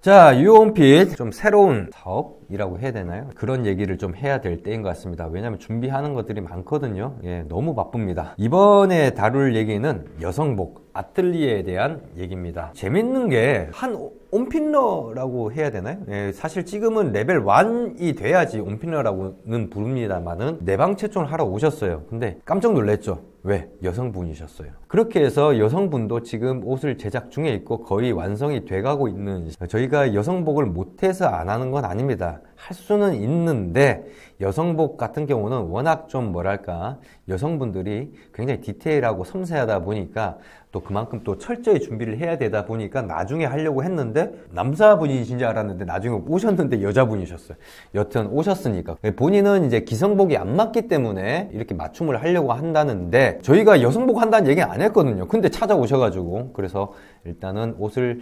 자, 유홈핏 좀 새로운 사업이라고 해야 되나요? 그런 얘기를 좀 해야 될 때인 것 같습니다. 왜냐하면 준비하는 것들이 많거든요. 예, 너무 바쁩니다. 이번에 다룰 얘기는 여성복 아틀리에에 대한 얘기입니다. 재밌는 게 한 온필러라고 해야 되나요? 예, 사실 지금은 레벨 1이 돼야지 온필러라고는 부릅니다만은 내방 채촌을 하러 오셨어요. 근데 깜짝 놀랐죠. 왜? 여성분이셨어요. 그렇게 해서 여성분도 지금 옷을 제작 중에 있고 거의 완성이 돼가고 있는, 저희가 여성복을 못해서 안 하는 건 아닙니다. 할 수는 있는데 여성복 같은 경우는 워낙 좀 뭐랄까 여성분들이 굉장히 디테일하고 섬세하다 보니까 또 그만큼 또 철저히 준비를 해야 되다 보니까 나중에 하려고 했는데 남자분이신 줄 알았는데 나중에 오셨는데 여자분이셨어요. 여튼 오셨으니까 본인은 이제 기성복이 안 맞기 때문에 이렇게 맞춤을 하려고 한다는데 저희가 여성복 한다는 얘기 안 했거든요. 근데 찾아오셔가지고 그래서 일단은 옷을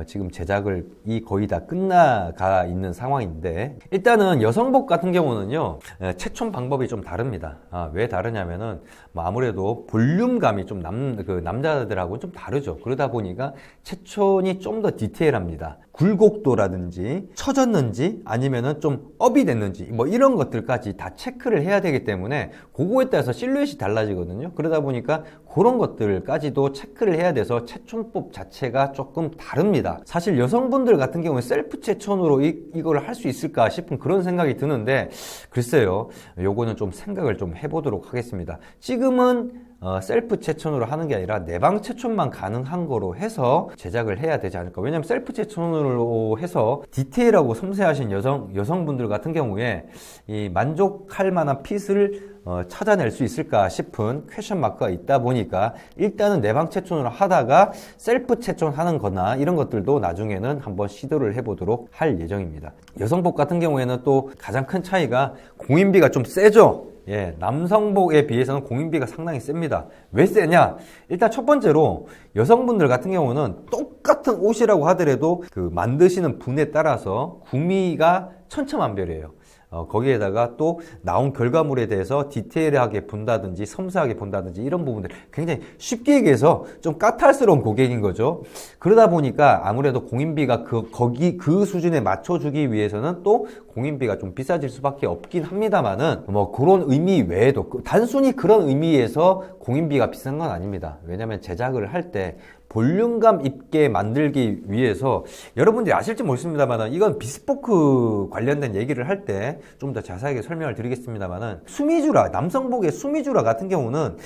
지금 제작을 거의 다 끝나가 있는 상황인데, 일단은 여성복 같은 경우는요 채촌 방법이 좀 다릅니다. 왜 다르냐면은 뭐 아무래도 볼륨감이 좀 남자들하고는 좀 다르죠. 그러다 보니까 채촌이 좀 더 디테일합니다. 굴곡도라든지 처졌는지 아니면은 좀 업이 됐는지 뭐 이런 것들까지 다 체크를 해야 되기 때문에 그거에 따라서 실루엣이 달라지거든요. 그러다 보니까 그런 것들까지도 체크를 해야 돼서 채촌법 자체가 조금 다릅니다. 사실 여성분들 같은 경우에 셀프 채촌으로 이걸 할 수 있을까 싶은 그런 생각이 드는데, 글쎄요, 요거는 좀 생각을 좀 해보도록 하겠습니다. 지금은 셀프 채촌으로 하는 게 아니라 내방 채촌만 가능한 거로 해서 제작을 해야 되지 않을까. 왜냐면 셀프 채촌으로 해서 디테일하고 섬세하신 여성분들 같은 경우에 이 만족할 만한 핏을 찾아낼 수 있을까 싶은 퀘션 마크가 있다 보니까 일단은 내방 채촌으로 하다가 셀프 채촌 하는 거나 이런 것들도 나중에는 한번 시도를 해보도록 할 예정입니다. 여성복 같은 경우에는 또 가장 큰 차이가 공인비가 좀 세죠. 예, 남성복에 비해서는 공인비가 상당히 셉니다. 왜 세냐? 일단 첫 번째로 여성분들 같은 경우는 똑같은 옷이라고 하더라도 그 만드시는 분에 따라서 구미가 천차만별이에요. 거기에다가 또 나온 결과물에 대해서 디테일하게 본다든지 섬세하게 본다든지 이런 부분들 굉장히 쉽게 얘기해서 좀 까탈스러운 고객인 거죠. 그러다 보니까 아무래도 공인비가 그 수준에 맞춰주기 위해서는 또 공인비가 좀 비싸질 수밖에 없긴 합니다만은 뭐 그런 의미 외에도 단순히 그런 의미에서 공인비가 비싼 건 아닙니다. 왜냐면 제작을 할 때 볼륨감 있게 만들기 위해서 여러분들이 아실지 모르겠습니다만 이건 비스포크 관련된 얘기를 할 때 좀 더 자세하게 설명을 드리겠습니다만은 수미주라, 남성복의 수미주라 같은 경우는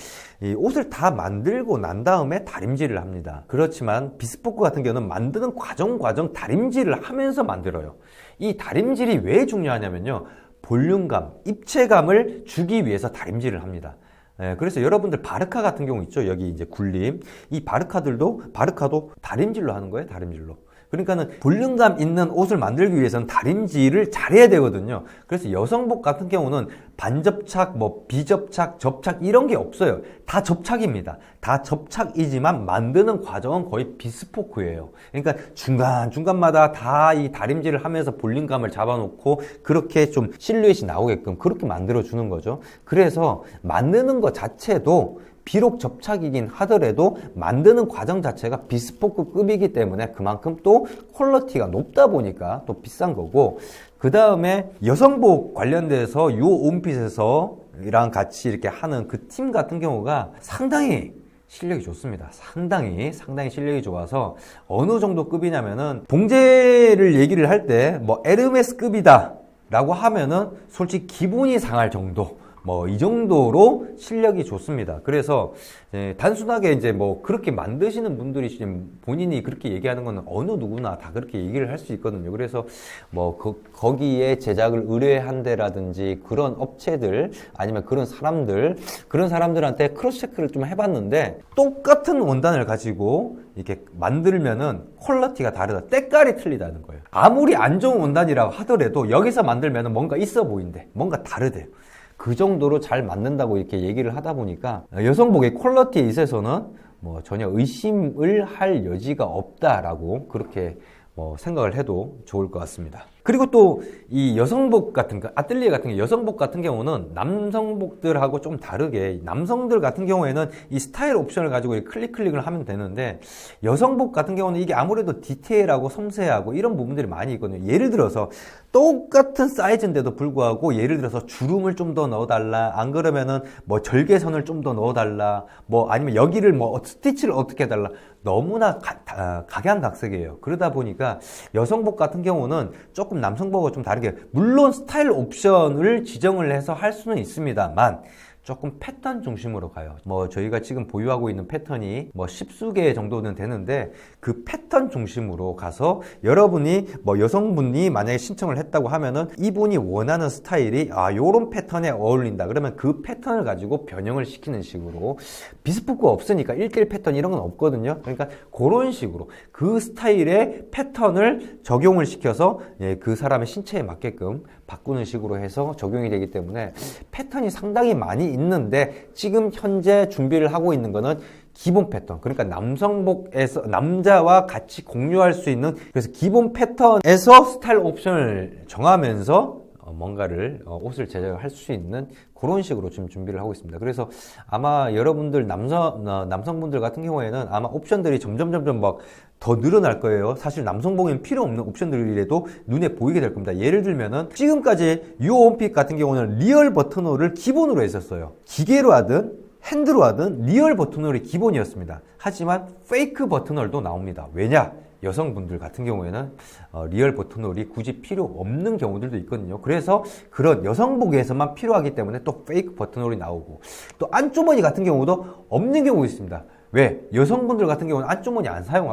이 옷을 다 만들고 난 다음에 다림질을 합니다. 그렇지만 비스포크 같은 경우는 만드는 과정 다림질을 하면서 만들어요. 이 다림질이 왜 중요하냐면요, 볼륨감, 입체감을 주기 위해서 다림질을 합니다. 예, 그래서 여러분들 바르카 같은 경우 있죠. 여기 이제 굴림. 이 바르카도 다림질로 하는 거예요. 다림질로. 그러니까는 볼륨감 있는 옷을 만들기 위해서는 다림질을 잘해야 되거든요. 그래서 여성복 같은 경우는 반접착, 뭐 비접착, 접착 이런 게 없어요. 다 접착입니다. 다 접착이지만 만드는 과정은 거의 비스포크예요. 그러니까 중간마다 다 이 다림질을 하면서 볼륨감을 잡아놓고 그렇게 좀 실루엣이 나오게끔 그렇게 만들어주는 거죠. 그래서 만드는 것 자체도 비록 접착이긴 하더라도 만드는 과정 자체가 비스포크급이기 때문에 그만큼 또 퀄리티가 높다 보니까 또 비싼 거고, 그 다음에 여성복 관련돼서 요 온핏에서 이랑 같이 이렇게 하는 그 팀 같은 경우가 상당히 실력이 좋습니다. 상당히 실력이 좋아서 어느 정도 급이냐면은 봉제를 얘기를 할 때 뭐 에르메스급이다 라고 하면은 솔직히 기분이 상할 정도, 뭐 이 정도로 실력이 좋습니다. 그래서 단순하게 이제 뭐 그렇게 만드시는 분들이 지금 본인이 그렇게 얘기하는 거는 어느 누구나 다 그렇게 얘기를 할 수 있거든요. 그래서 뭐 거기에 제작을 의뢰한데라든지 그런 업체들 아니면 그런 사람들한테 크로스 체크를 좀 해봤는데 똑같은 원단을 가지고 이렇게 만들면은 퀄리티가 다르다, 때깔이 틀리다는 거예요. 아무리 안 좋은 원단이라고 하더라도 여기서 만들면은 뭔가 있어 보인대, 뭔가 다르대요. 그 정도로 잘 만든다고 이렇게 얘기를 하다 보니까 여성복의 퀄리티에 있어서는 뭐 전혀 의심을 할 여지가 없다라고 그렇게 뭐 생각을 해도 좋을 것 같습니다. 그리고 또 이 여성복 같은 거, 아뜰리에 같은 게 여성복 같은 경우는 남성복들하고 좀 다르게 남성들 같은 경우에는 이 스타일 옵션을 가지고 클릭을 하면 되는데 여성복 같은 경우는 이게 아무래도 디테일하고 섬세하고 이런 부분들이 많이 있거든요. 예를 들어서 똑같은 사이즈인데도 불구하고 예를 들어서 주름을 좀 더 넣어달라, 안 그러면은 뭐 절개선을 좀 더 넣어달라, 뭐 아니면 여기를 뭐 스티치를 어떻게 해달라, 너무나 각양각색이에요. 그러다 보니까 여성복 같은 경우는 조금 남성복과 좀 다르게, 물론 스타일 옵션을 지정을 해서 할 수는 있습니다만 조금 패턴 중심으로 가요. 뭐 저희가 지금 보유하고 있는 패턴이 뭐 10수개 정도는 되는데 그 패턴 중심으로 가서 여러분이 뭐 여성분이 만약에 신청을 했다고 하면은 이분이 원하는 스타일이 요런 패턴에 어울린다 그러면 그 패턴을 가지고 변형을 시키는 식으로, 비스포크가 없으니까 1대1 패턴 이런 건 없거든요. 그러니까 그런 식으로 그 스타일의 패턴을 적용을 시켜서 그 사람의 신체에 맞게끔 바꾸는 식으로 해서 적용이 되기 때문에 패턴이 상당히 많이 있는데 지금 현재 준비를 하고 있는 거는 기본 패턴, 그러니까 남성복에서 남자와 같이 공유할 수 있는, 그래서 기본 패턴에서 스타일 옵션을 정하면서 뭔가를 옷을 제작할 수 있는 그런 식으로 지금 준비를 하고 있습니다. 그래서 아마 여러분들 남성분들 같은 경우에는 아마 옵션들이 점점 막 더 늘어날 거예요. 사실 남성복에는 필요 없는 옵션들이라도 눈에 보이게 될 겁니다. 예를 들면은 지금까지 유오온픽 같은 경우는 리얼 버튼홀을 기본으로 했었어요. 기계로 하든 핸드로 하든 리얼 버튼홀이 기본이었습니다. 하지만 페이크 버튼홀도 나옵니다. 왜냐? 여성분들 같은 경우에는 리얼 버튼홀이 굳이 필요 없는 경우들도 있거든요. 그래서 그런 여성복에서만 필요하기 때문에 또 페이크 버튼홀이 나오고, 또 안주머니 같은 경우도 없는 경우가 있습니다. 왜? 여성분들 같은 경우는 안주머니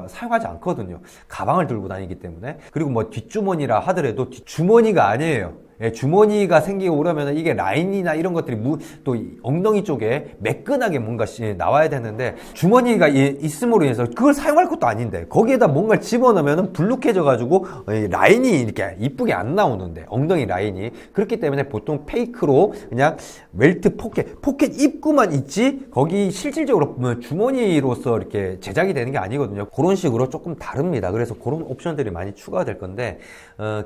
사용하지 않거든요. 가방을 들고 다니기 때문에. 그리고 뭐 뒷주머니라 하더라도 뒷주머니가 아니에요. 주머니가 생기고 그러면 이게 라인이나 이런 것들이 또 엉덩이 쪽에 매끈하게 뭔가 나와야 되는데 주머니가 있음으로 인해서 그걸 사용할 것도 아닌데 거기에다 뭔가를 집어넣으면 불룩해져 가지고 라인이 이렇게 이쁘게 안 나오는데, 엉덩이 라인이. 그렇기 때문에 보통 페이크로 그냥 웰트 포켓 입구만 있지 거기 실질적으로 주머니로서 이렇게 제작이 되는 게 아니거든요. 그런 식으로 조금 다릅니다. 그래서 그런 옵션들이 많이 추가가 될 건데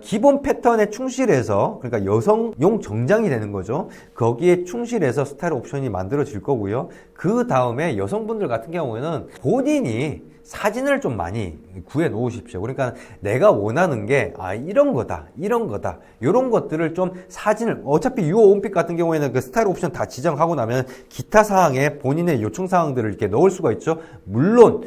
기본 패턴에 충실해서, 그러니까 여성용 정장이 되는 거죠. 거기에 충실해서 스타일 옵션이 만들어질 거고요. 그 다음에 여성분들 같은 경우에는 본인이 사진을 좀 많이 구해 놓으십시오. 그러니까 내가 원하는 게 이런 거다 이런 것들을 좀 사진을, 어차피 유오온픽 같은 경우에는 그 스타일 옵션 다 지정하고 나면 기타 사항에 본인의 요청 사항들을 이렇게 넣을 수가 있죠. 물론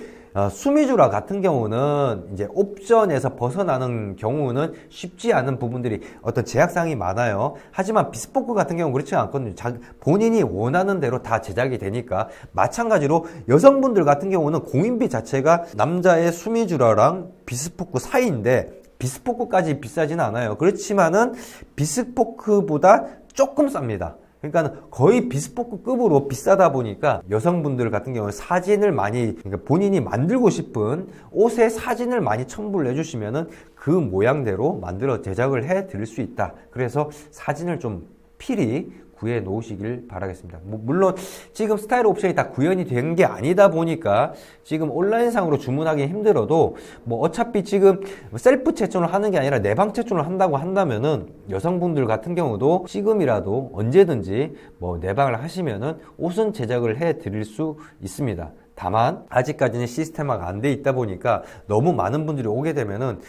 수미주라 같은 경우는 이제 옵션에서 벗어나는 경우는 쉽지 않은 부분들이 어떤 제약사항이 많아요. 하지만 비스포크 같은 경우는 그렇지 않거든요. 본인이 원하는 대로 다 제작이 되니까. 마찬가지로 여성분들 같은 경우는 공인비 자체가 남자의 수미주라랑 비스포크 사이인데 비스포크까지 비싸지는 않아요. 그렇지만은 비스포크보다 조금 쌉니다. 그러니까 거의 비스포크급으로 비싸다 보니까 여성분들 같은 경우는 사진을 많이, 그러니까 본인이 만들고 싶은 옷의 사진을 많이 첨부를 해주시면은 그 모양대로 만들어 제작을 해 드릴 수 있다. 그래서 사진을 좀 필히 구해 놓으시길 바라겠습니다. 물론 지금 스타일 옵션이 다 구현이 된 게 아니다 보니까 지금 온라인상으로 주문하기 힘들어도 뭐 어차피 지금 셀프 채점을 하는 게 아니라 내방 채점을 한다고 한다면은 여성분들 같은 경우도 지금이라도 언제든지 뭐 내방을 하시면은 옷은 제작을 해 드릴 수 있습니다. 다만 아직까지는 시스템화가 안 돼 있다 보니까 너무 많은 분들이 오게 되면은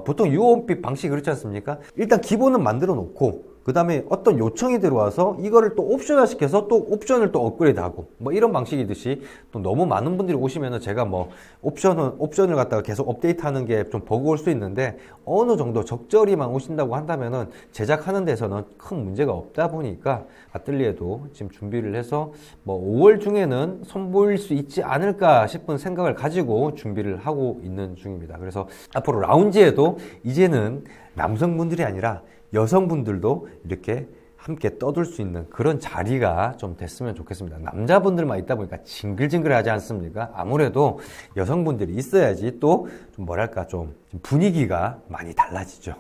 보통 유오온픽 방식이 그렇지 않습니까? 일단 기본은 만들어 놓고 그 다음에 어떤 요청이 들어와서 이거를 또 옵션화 시켜서 또 옵션을 또 업그레이드 하고 뭐 이런 방식이듯이, 또 너무 많은 분들이 오시면은 제가 뭐 옵션을 갖다가 계속 업데이트 하는 게 좀 버거울 수 있는데 어느 정도 적절히만 오신다고 한다면은 제작하는 데서는 큰 문제가 없다 보니까 아뜰리에도 지금 준비를 해서 뭐 5월 중에는 선보일 수 있지 않을까 싶은 생각을 가지고 준비를 하고 있는 중입니다. 그래서 앞으로 라운지에도 이제는 남성분들이 아니라 여성분들도 이렇게 함께 떠들 수 있는 그런 자리가 좀 됐으면 좋겠습니다. 남자분들만 있다 보니까 징글징글하지 않습니까? 아무래도 여성분들이 있어야지 또 좀 뭐랄까 좀 분위기가 많이 달라지죠.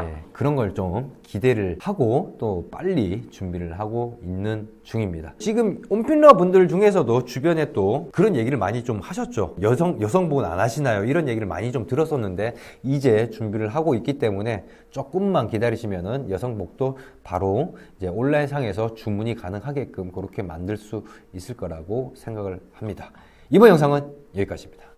예, 그런 걸 좀 기대를 하고 또 빨리 준비를 하고 있는 중입니다. 지금 온필러 분들 중에서도 주변에 또 그런 얘기를 많이 좀 하셨죠. 여성복은 안 하시나요? 이런 얘기를 많이 좀 들었었는데 이제 준비를 하고 있기 때문에 조금만 기다리시면은 여성복도 바로 이제 온라인상에서 주문이 가능하게끔 그렇게 만들 수 있을 거라고 생각을 합니다. 이번 영상은 여기까지입니다.